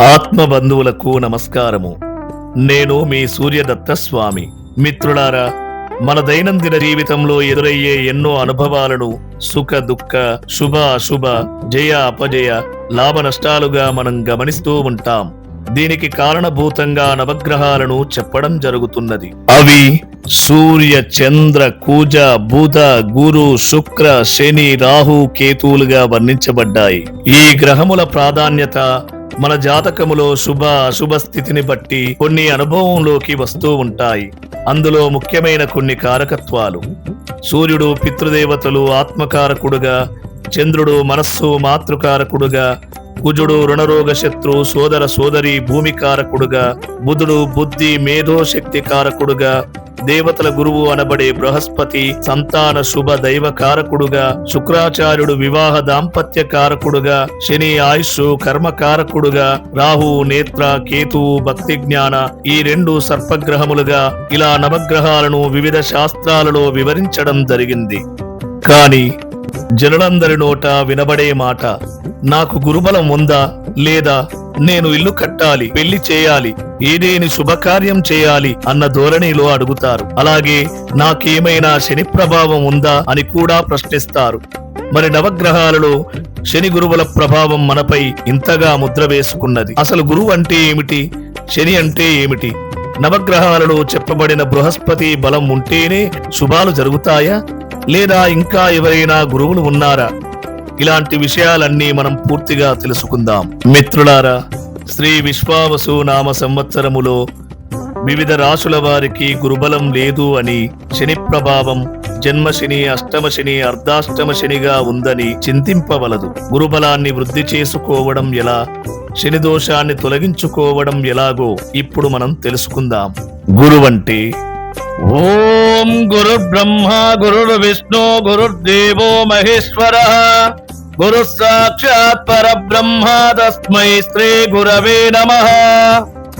ఆత్మబంధువులకు నమస్కారము. నేను మీ సూర్యదత్త స్వామి. మిత్రులారా, మన దైనందిన జీవితంలో ఎదురయ్యే ఎన్నో అనుభవాలను సుఖ దుఃఖ, శుభ అశుభ, జయ అపజయ, లాభ నష్టాలుగా మనం గమనిస్తూ ఉంటాం. దీనికి కారణభూతంగా నవగ్రహాలను చెప్పడం జరుగుతున్నది. అవి సూర్య, చంద్ర, కుజ, బుధ, గురు, శుక్ర, శని, రాహు, కేతువులుగా వర్ణించబడ్డాయి. ఈ గ్రహముల ప్రాధాన్యత మన జాతకములో శుభ అశుభ స్థితిని బట్టి కొన్ని అనుభవంలోకి వస్తూ ఉంటాయి. అందులో ముఖ్యమైన కొన్ని కారకత్వాలు: సూర్యుడు పితృదేవతలు ఆత్మకారకుడుగా, చంద్రుడు మనస్సు మాతృకారకుడుగా, కుజుడు రుణరోగ శత్రు సోదర సోదరి భూమికారకుడుగా, బుధుడు బుద్ధి మేధోశక్తి కారకుడుగా, దేవతల గురువు అనబడే బృహస్పతి సంతాన శుభ దైవ కారకుడుగా, శుక్రాచార్యుడు వివాహ దాంపత్య కారకుడుగా, శని ఆయుష్ కర్మ కారకుడుగా, రాహు నేత్ర కేతువు భక్తి జ్ఞాన, ఈ రెండు సర్పగ్రహములుగా ఇలా నవగ్రహాలను వివిధ శాస్త్రాలలో వివరించడం జరిగింది. కాని జనులందరి నోట వినబడే మాట, నాకు గురుబలం ఉందా లేదా, నేను ఇల్లు కట్టాలి, పెళ్లి చేయాలి, ఏదేని శుభకార్యం చేయాలి అన్న ధోరణిలో అడుగుతారు. అలాగే నాకేమైనా శని ప్రభావం ఉందా అని కూడా ప్రశ్నిస్తారు. మరి నవగ్రహాలలో శని గురువుల ప్రభావం మనపై ఇంతగా ముద్ర వేసుకున్నది. అసలు గురువు అంటే ఏమిటి, శని అంటే ఏమిటి? నవగ్రహాలలో చెప్పబడిన బృహస్పతి బలం ఉంటేనే శుభాలు జరుగుతాయా, లేదా ఇంకా ఎవరైనా గురువులు ఉన్నారా? ఇలాంటి విషయాలన్నీ మనం పూర్తిగా తెలుసుకుందాం. మిత్రులారా, శ్రీ విశ్వావసు నామ సంవత్సరములో వివిధ రాశుల వారికి గురుబలం లేదు అని, శని ప్రభావం జన్మశని, అష్టమ శని, అర్ధాష్టమ శనిగా ఉందని చింతింపవలదు. గురుబలాన్ని వృద్ధి చేసుకోవడం ఎలా, శని దోషాన్ని తొలగించుకోవడం ఎలాగో ఇప్పుడు మనం తెలుసుకుందాం. గురువంటే ఓం గురు బ్రహ్మ గురు విష్ణు గురుర్దేవో మహేశ్వర గురు సాక్షాత్ పరబ్రహ్మ తస్మై శ్రీ గురవే నమః.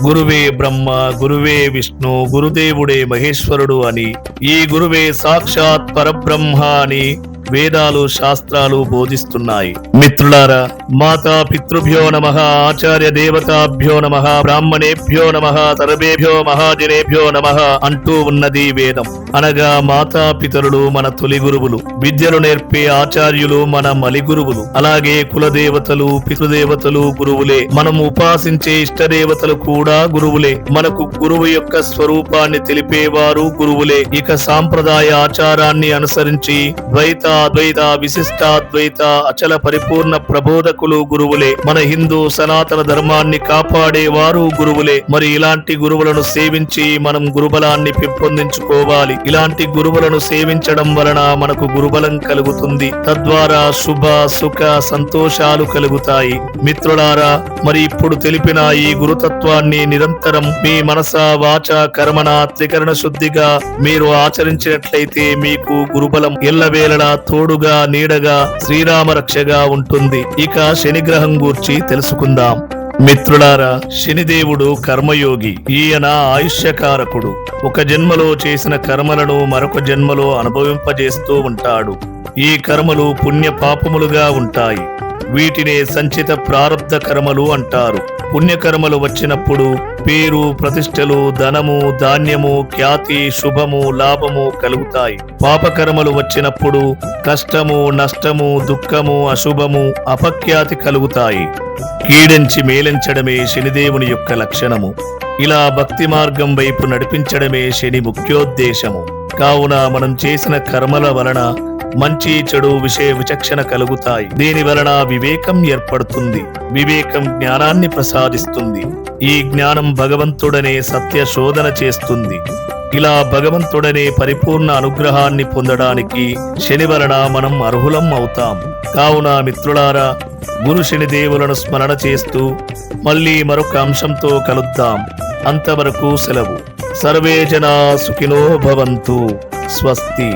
గురువే బ్రహ్మ, గురువే విష్ణు, గురుదేవుడే మహేశ్వరుడు అని, ఈ గురువే సాక్షాత్ పరబ్రహ్మ అని వేదాలు శాస్త్రాలు బోధిస్తున్నాయి. మిత్రులారా, మాతా పితృభ్యో నమః, ఆచార్య దేవతాభ్యో నమః, బ్రాహ్మణేభ్యో నమః, సర్వేభ్యో మహాజనేభ్యో నమః అంటూ ఉన్నది వేదం. అనగా మాతా పితరులు మన తొలి గురువులు, విద్యలు నేర్పే ఆచార్యులు మన మలి గురువులు. అలాగే కులదేవతలు పితృదేవతలు గురువులే, మనం ఉపాసించే ఇష్టదేవతలు కూడా గురువులే. మనకు గురువు యొక్క స్వరూపాన్ని తెలిపేవారు గురువులే. ఇక సాంప్రదాయ ఆచారాన్ని అనుసరించి ద్వైత అద్వైత విశిష్టాద్వైత అచల పరిపూర్ణ ప్రబోధకులు గురువులే. మన హిందూ సనాతన ధర్మాన్ని కాపాడేవారు గురువులే. మరి ఇలాంటి గురువులను సేవించి మనం గురుబలాన్ని పెంపొందించుకోవాలి. ఇలాంటి గురువులను సేవించడం వలన మనకు గురుబలం కలుగుతుంది. తద్వారా శుభ సుఖ సంతోషాలు కలుగుతాయి. మిత్రులారా, మరి ఇప్పుడు తెలిపిన ఈ గురుతత్వాన్ని నిరంతరం మీ మనస వాచ కర్మణ త్రికరణ శుద్ధిగా మీరు ఆచరించినట్లయితే మీకు గురుబలం ఎల్లవేళలా తోడుగా నీడగా శ్రీరామ రక్షగా ఉంటుంది. ఇక శనిగ్రహం గూర్చి తెలుసుకుందాం. మిత్రులారా, శనిదేవుడు కర్మయోగి. ఈయన ఆయుష్యకారకుడు. ఒక జన్మలో చేసిన కర్మలను మరొక జన్మలో అనుభవింపజేస్తూ ఉంటాడు. ఈ కర్మలు పుణ్య పాపములుగా ఉంటాయి. వీటినే సంచిత ప్రారబ్ధ కర్మలు అంటారు. పుణ్యకర్మలు వచ్చినప్పుడు పేరు ప్రతిష్టలు, ధనము ధాన్యము ఖ్యాతి శుభము లాభము కలుగుతాయి. పాపకర్మలు వచ్చినప్పుడు కష్టము నష్టము దుఃఖము అశుభము అపఖ్యాతి కలుగుతాయి. కీడించి మేలించడమే శనిదేవుని యొక్క లక్షణము. ఇలా భక్తి మార్గం వైపు నడిపించడమే శని ముఖ్యోద్దేశము. కావున మనం చేసిన కర్మల వలన మంచి చెడు విషయ విచక్షణ కలుగుతాయి. దీని వలన వివేకం ఏర్పడుతుంది. వివేకం జ్ఞానాన్ని ప్రసాదిస్తుంది. ఈ జ్ఞానం భగవంతుడనే సత్య శోధన చేస్తుంది. ఇలా భగవంతుడనే పరిపూర్ణ అనుగ్రహాన్ని పొందడానికి శని వలన మనం అర్హులం అవుతాం. కావున మిత్రులారా, గురు శనిదేవులను స్మరణ చేస్తూ మళ్ళీ మరొక అంశంతో కలుద్దాం. అంతవరకు సెలవు. సర్వే జనా సుఖినో భవంతు. స్వస్తి.